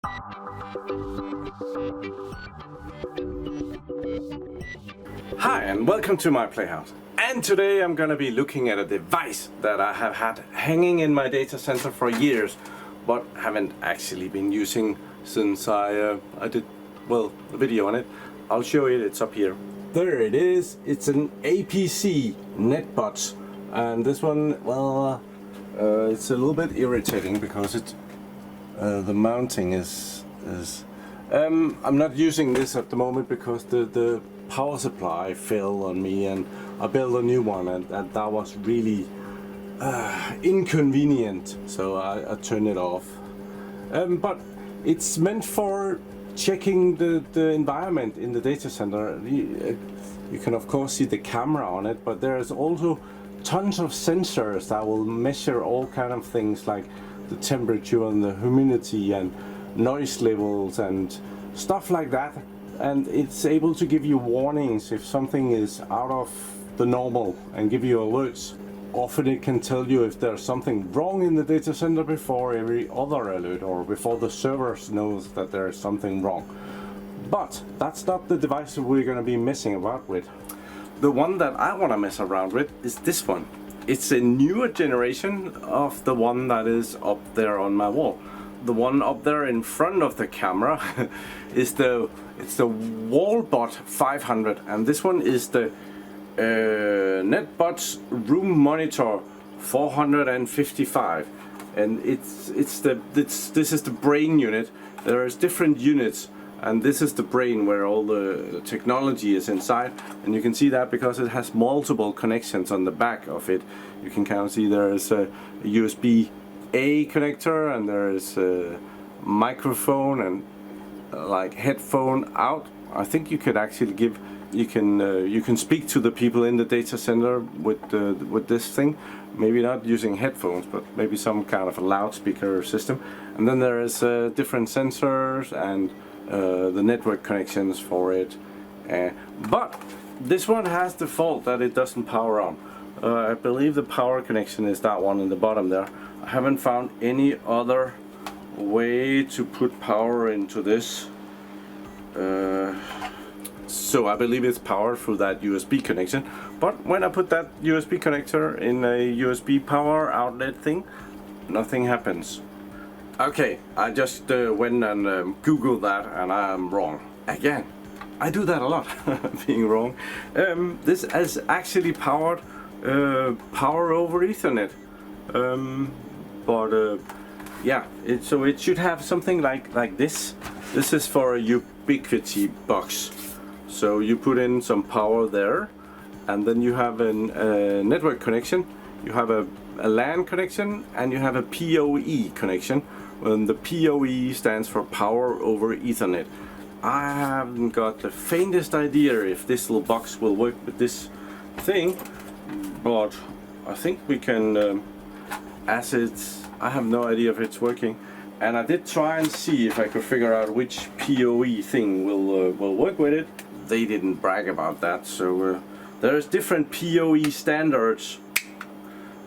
Hi and welcome to my PlayHouse. And today I'm gonna be looking at a device that I have had hanging in my data center for years, but haven't actually been using since I did, well, a video on it. I'll show you, it's up here. There it is. It's an APC NetBotz, and this one, well, it's a little bit irritating because it the mounting is I'm not using this at the moment because the power supply fell on me and I built a new one, and that was really inconvenient, so I turned it off. But it's meant for checking the environment in the data center. You can of course see the camera on it, but there's also tons of sensors that will measure all kind of things like the temperature and the humidity and noise levels and stuff like that, and it's able to give you warnings if something is out of the normal and give you alerts. Often it can tell you if there's something wrong in the data center before every other alert, or before the servers knows that there is something wrong. But that's not the device that we're going to be messing about with. The one that I want to mess around with is this one. It's a newer generation of the one that is up there on my wall. The one up there in front of the camera is the WallBot 500, and this one is the NetBotz Room Monitor 455, and this is the brain unit. There is different units, and this is the brain where all the technology is inside, and you can see that because it has multiple connections on the back of it. You can kind of see there is a USB-A connector, and there is a microphone and like headphone out. I think you could actually you can speak to the people in the data center with this thing. Maybe not using headphones, but maybe some kind of a loudspeaker system. And then there is different sensors and the network connections for it. But this one has the fault that it doesn't power on. I believe the power connection is that one in the bottom there. I haven't found any other way to put power into this. So I believe it's powered through that USB connection. But when I put that USB connector in a USB power outlet thing, nothing happens. Okay, I just went and Googled that, and I'm wrong. Again, I do that a lot, being wrong. This is actually powered power over Ethernet. Yeah, so it should have something like this. This is for a Ubiquity box. So you put in some power there, and then you have a network connection, you have a LAN connection, and you have a PoE connection. And the PoE stands for power over Ethernet. I haven't got the faintest idea if this little box will work with this thing, but I think we can, I have no idea if it's working. And I did try and see if I could figure out which PoE thing will work with it. They didn't brag about that, so there's different PoE standards,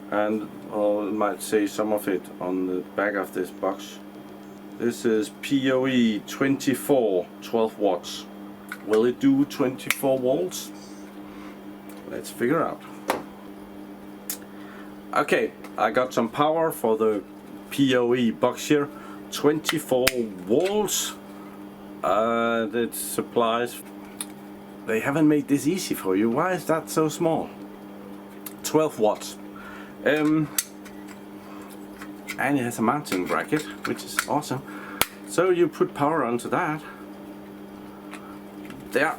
and I might say some of it on the back of this box. This is PoE 24, 12 watts. Will it do 24 volts? Let's figure out. Okay, I got some power for the PoE box here. 24 volts. It supplies. They haven't made this easy for you. Why is that so small? 12 watts. And it has a mounting bracket, which is awesome. So you put power onto that. There.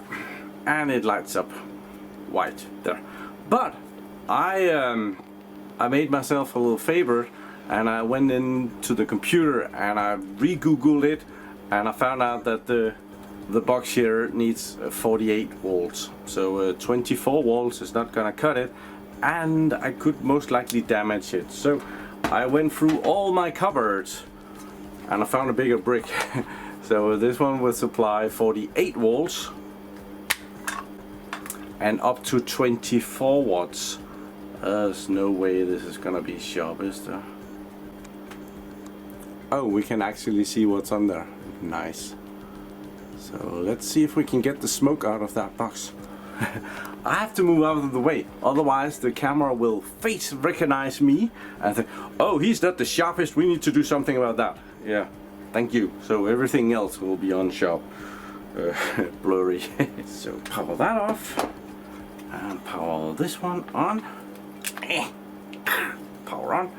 And it lights up white there. But I made myself a little favor, and I went into the computer and I re-googled it, and I found out that the box here needs 48 volts, so 24 volts is not gonna cut it, and I could most likely damage it. So I went through all my cupboards and I found a bigger brick. So this one will supply 48 volts and up to 24 watts. There's no way this is gonna be sharp, is there? Oh, we can actually see what's on there. Nice. So let's see if we can get the smoke out of that box. I have to move out of the way, otherwise the camera will face recognize me and think, oh, he's not the sharpest, we need to do something about that. Yeah, thank you. So everything else will be on sharp, blurry. So power that off and power this one on. Power on.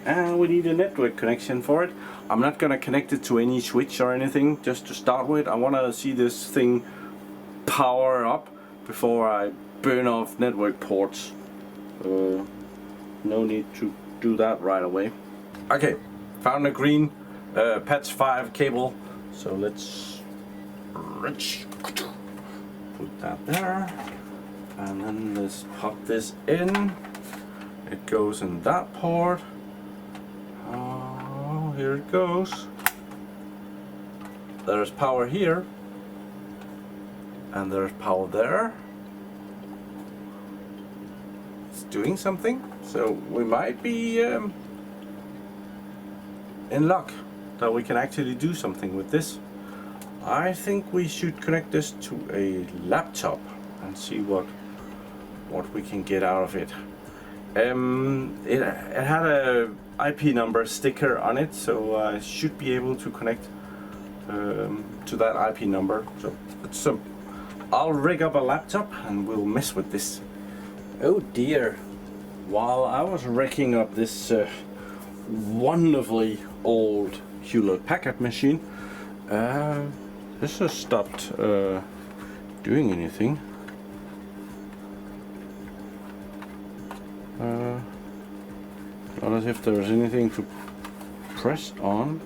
And we need a network connection for it. I'm not gonna connect it to any switch or anything, just to start with. I wanna see this thing power up before I burn off network ports. No need to do that right away. Okay, found a green patch 5 cable. So let's put that there. And then let's pop this in. It goes in that port. Oh, here it goes. There's power here. And there's power there. It's doing something. So we might be in luck that we can actually do something with this. I think we should connect this to a laptop and see what we can get out of it. It had a IP number sticker on it, so I should be able to connect to that IP number. So I'll rig up a laptop and we'll mess with this. Oh dear, while I was rigging up this wonderfully old Hewlett-Packard machine, this has stopped doing anything. Not as if there's anything to press on.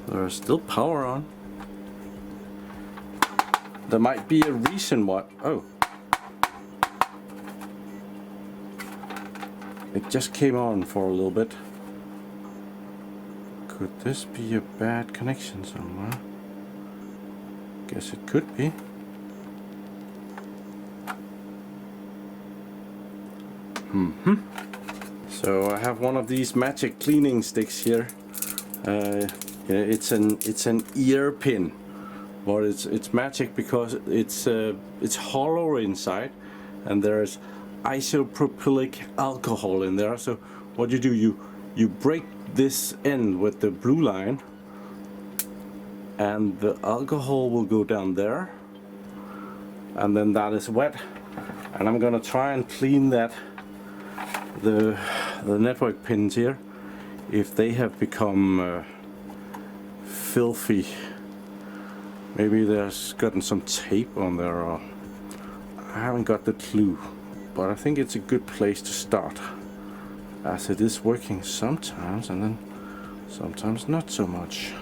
There's still power on. There might be a reason why. Oh. It just came on for a little bit. Could this be a bad connection somewhere? Guess it could be. So I have one of these magic cleaning sticks here. It's an ear pin, but it's magic because it's hollow inside, and there's isopropylic alcohol in there. So what you do, you break this end with the blue line, and the alcohol will go down there, and then that is wet. And I'm gonna try and clean that the network pins here, if they have become filthy. Maybe there's gotten some tape on there, or I haven't got the clue. But I think it's a good place to start, as it is working sometimes and then sometimes not so much.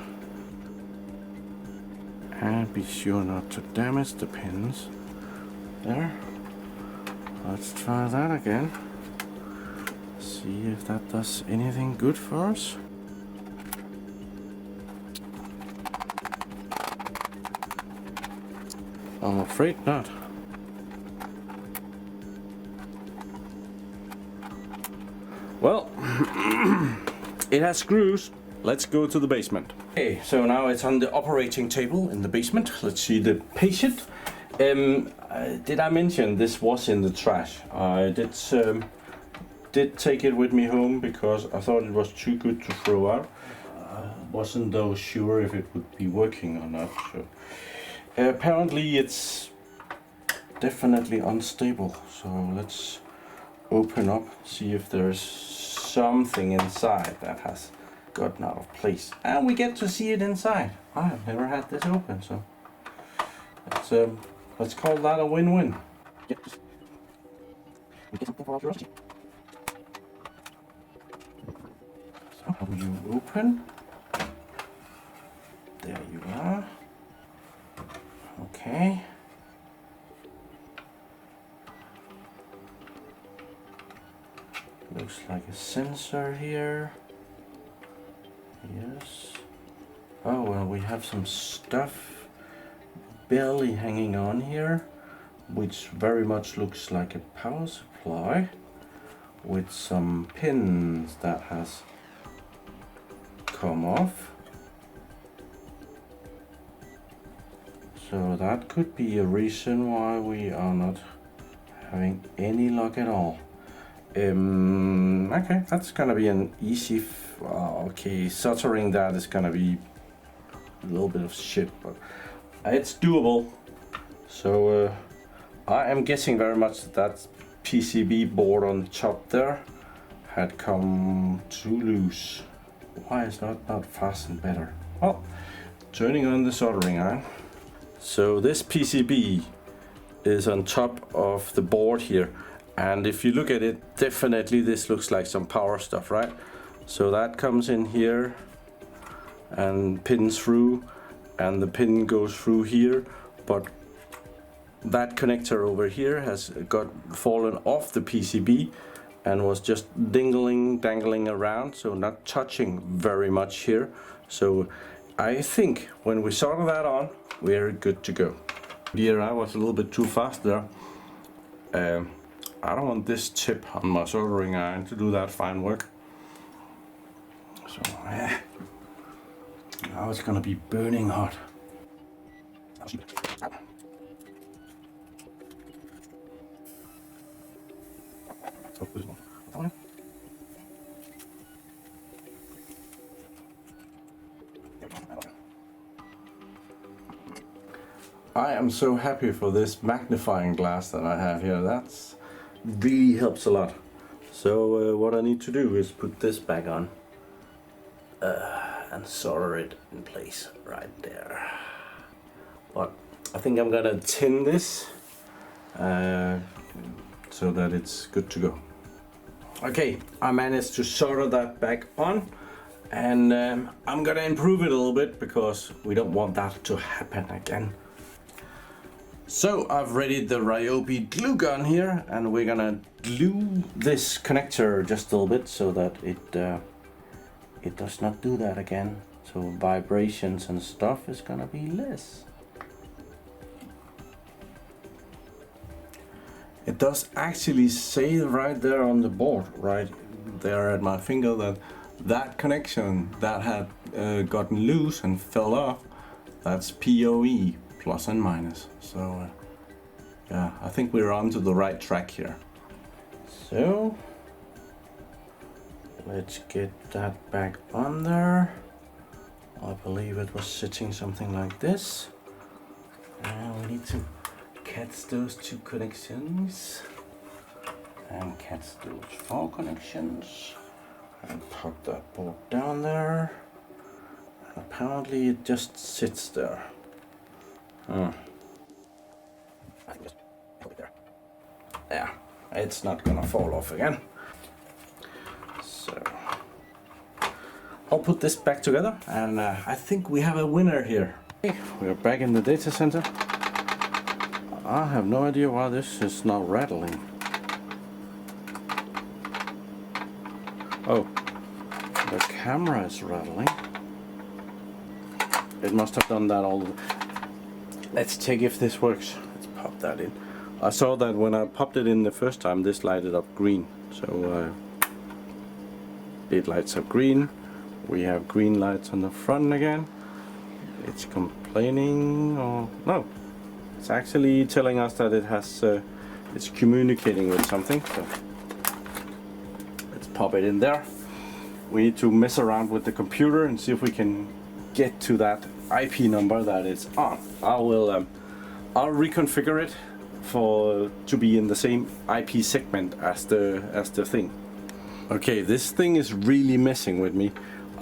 And be sure not to damage the pins there. Let's try that again. See if that does anything good for us. I'm afraid not. Well, it has screws. Let's go to the basement. Okay, so now it's on the operating table in the basement. Let's see the patient. Did I mention this was in the trash? I did take it with me home because I thought it was too good to throw out. I wasn't though sure if it would be working or not. So apparently it's definitely unstable. So let's open up, see if there's something inside that has gotten out of place, and we get to see it inside. I've never had this open, so let's call that a win-win. We get something for our curiosity. So you open. There you are. Okay. Looks like a sensor here. Yes. Oh, well, we have some stuff barely hanging on here, which very much looks like a power supply with some pins that has come off. So that could be a reason why we are not having any luck at all. Okay, that's gonna be an easy okay, soldering that is gonna be a little bit of shit, but it's doable. So I am guessing very much that PCB board on top there had come too loose. Why is not fastened better? Well, turning on the soldering iron. So this PCB is on top of the board here, and if you look at it, definitely this looks like some power stuff, right? So that comes in here and pins through, and the pin goes through here, but that connector over here has got fallen off the PCB and was just dangling around, so not touching very much here. So I think when we solder that on, we're good to go. Here I was a little bit too fast there. I don't want this tip on my soldering iron to do that fine work. So now it's gonna be burning hot. I am so happy for this magnifying glass that I have here. That's really helps a lot. So what I need to do is put this back on and solder it in place right there. But I think I'm gonna tin this so that it's good to go. Okay, I managed to solder that back on, and I'm gonna improve it a little bit because we don't want that to happen again. So I've readied the Ryobi glue gun here, and we're gonna glue this connector just a little bit so that it does not do that again. So vibrations and stuff is gonna be less. It does actually say right there on the board, right there at my finger, that that connection that had gotten loose and fell off, that's POE, plus and minus. So yeah, I think we're on to the right track here. So let's get that back on there. I believe it was sitting something like this. And we need to catch those two connections and catch those 4 connections and pop that board down there. And apparently it just sits there. I think just put it there. Yeah, it's not gonna fall off again. So I'll put this back together, and I think we have a winner here. Okay, we're back in the data center. I have no idea why this is not rattling. Oh, the camera is rattling. It must have done that all the way. Let's check if this works. Let's pop that in. I saw that when I popped it in the first time, this lighted up green. So it lights up green. We have green lights on the front again. It's complaining, or no, it's actually telling us that it has it's communicating with something. So let's pop it in there. We need to mess around with the computer and see if we can get to that IP number that it's on. I'll reconfigure it to be in the same IP segment as the thing. Okay, this thing is really messing with me.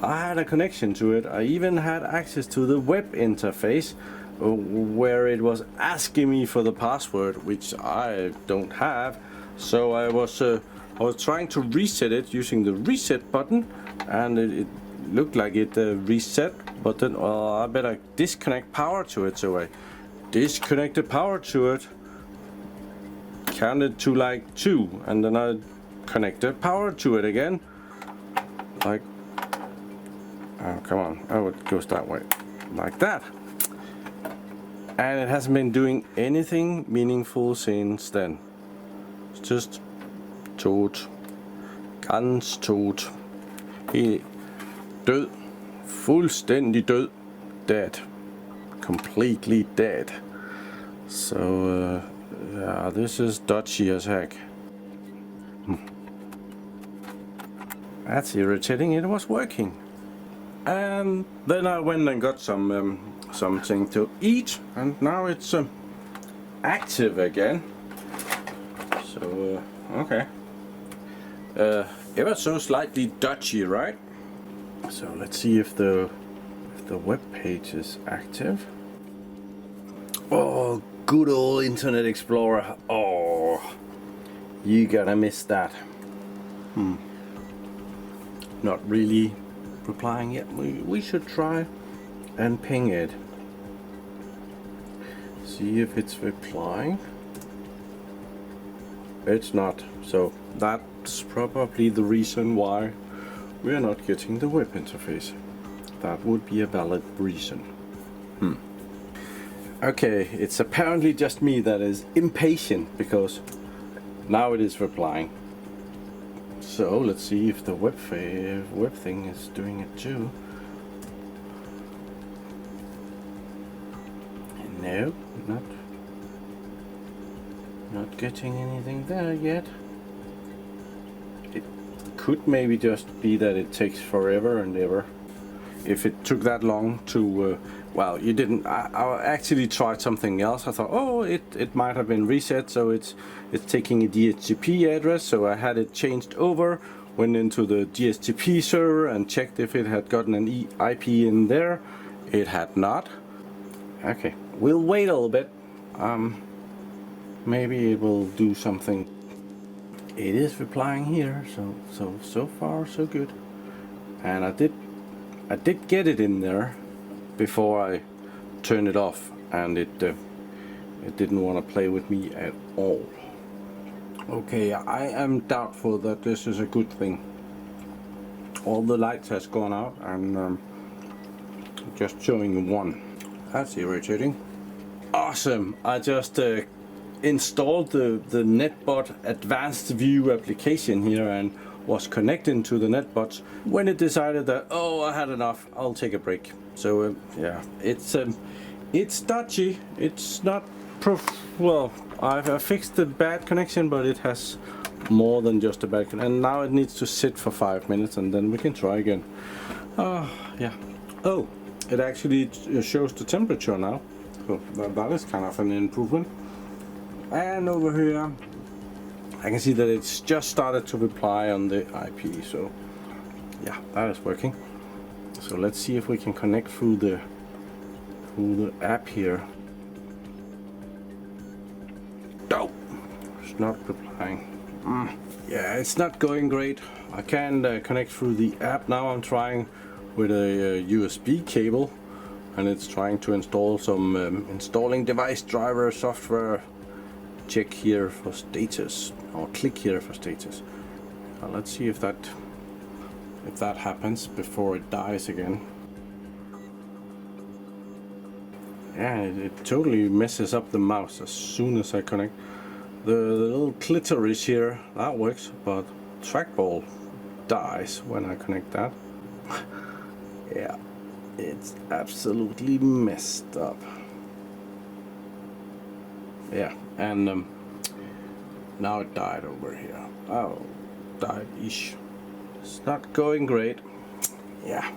I had a connection to it. I even had access to the web interface where it was asking me for the password, which I don't have. So I was trying to reset it using the reset button, and it looked like it reset, but then I better disconnect power to it. So I disconnected power to it, counted to like 2, and then I connected power to it again. Like, oh come on, oh it goes that way, like that. and it hasn't been doing anything meaningful since then. It's just tot. Ganz tot. Helt død. Fuldstændig død. Dead. Completely dead. So yeah, this is dodgy as heck. That's irritating. It was working, and then I went and got something to eat, and now it's active again. So okay, ever so slightly dodgy, right? So let's see if the web page is active. Oh, good old Internet Explorer. Oh, you gotta miss that. Not really replying yet. We should try and ping it. See if it's replying. It's not. So that's probably the reason why we're not getting the web interface. That would be a valid reason. Okay, it's apparently just me that is impatient, because now it is replying. So let's see if the web thing is doing it too. No, not getting anything there yet. It could maybe just be that it takes forever and ever. If it took that long to well, you didn't. I actually tried something else. I thought, oh, it might have been reset, so it's taking a DHCP address. So I had it changed over, went into the DHCP server and checked if it had gotten an IP in there. It had not. Okay, we'll wait a little bit. Maybe it will do something. It is replying here, so far so good. And I did get it in there before I turned it off, and it didn't want to play with me at all. Okay, I am doubtful that this is a good thing. All the lights has gone out, and just showing one. That's irritating. Awesome! I just installed the NetBotz Advanced View application here and was connecting to the NetBotz when it decided that, oh, I had enough, I'll take a break. So yeah, it's dodgy. It's not well, I've fixed the bad connection, but it has more than just a bad connection, and now it needs to sit for 5 minutes, and then we can try again. Yeah. Oh, it actually shows the temperature now, so that is kind of an improvement. And over here I can see that it's just started to reply on the IP, so yeah, that is working. So let's see if we can connect through the app here. No, it's not replying. Yeah, it's not going great. I can't connect through the app now. I'm trying with a USB cable, and it's trying to install some installing device driver software. Check here for status, or click here for status. Let's see if that happens before it dies again. Yeah, it totally messes up the mouse as soon as I connect. The little clitoris here, that works, but trackball dies when I connect that. Yeah, it's absolutely messed up. Yeah, and now it died over here. Oh, died-ish. It's not going great. Yeah.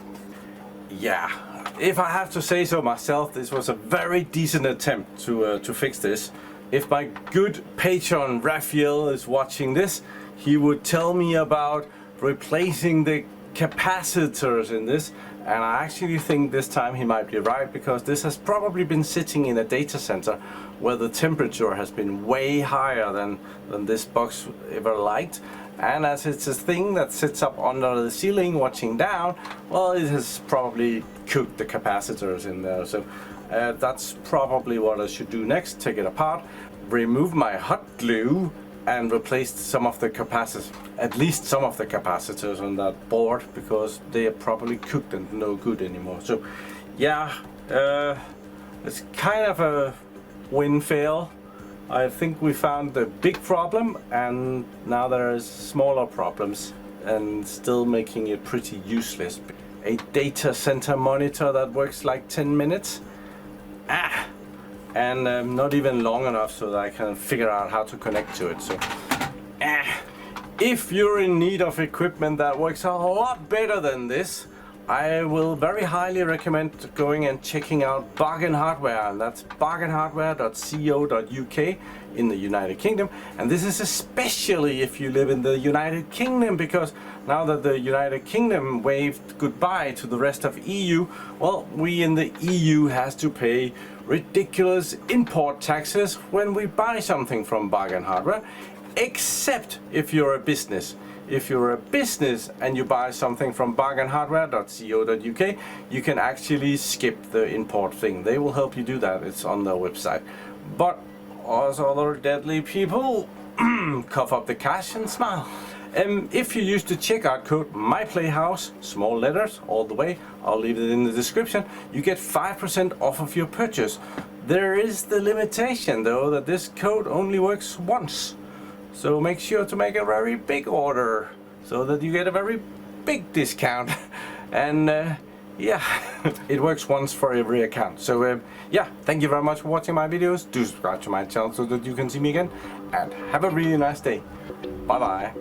If I have to say so myself, this was a very decent attempt to fix this. If my good patron Raphael is watching this, he would tell me about replacing the capacitors in this, and I actually think this time he might be right, because this has probably been sitting in a data center where the temperature has been way higher than this box ever liked, and as it's a thing that sits up under the ceiling watching down, well, it has probably cooked the capacitors in there. So that's probably what I should do next. Take it apart, remove my hot glue, and replace some of the capacitors, at least some of the capacitors on that board, because they are probably cooked and no good anymore. So yeah, It's kind of a win-fail. I think we found the big problem, and now there's smaller problems, and still making it pretty useless. A data center monitor that works like 10 minutes, and not even long enough so that I can figure out how to connect to it. So, if you're in need of equipment that works a lot better than this, I will very highly recommend going and checking out Bargain Hardware, and that's bargainhardware.co.uk in the United Kingdom. And this is especially if you live in the United Kingdom, because now that the United Kingdom waved goodbye to the rest of EU, well, we in the EU has to pay ridiculous import taxes when we buy something from Bargain Hardware, except if you're a business. If you're a business and you buy something from bargainhardware.co.uk, you can actually skip the import thing. They will help you do that. It's on their website. But us other deadly people, cough up the cash and smile. If you use the checkout code MyPlayHouse, small letters all the way, I'll leave it in the description, you get 5% off of your purchase. There is the limitation though, that this code only works once. So make sure to make a very big order so that you get a very big discount. And yeah, it works once for every account. So yeah, thank you very much for watching my videos. Do subscribe to my channel so that you can see me again. And have a really nice day. Bye bye.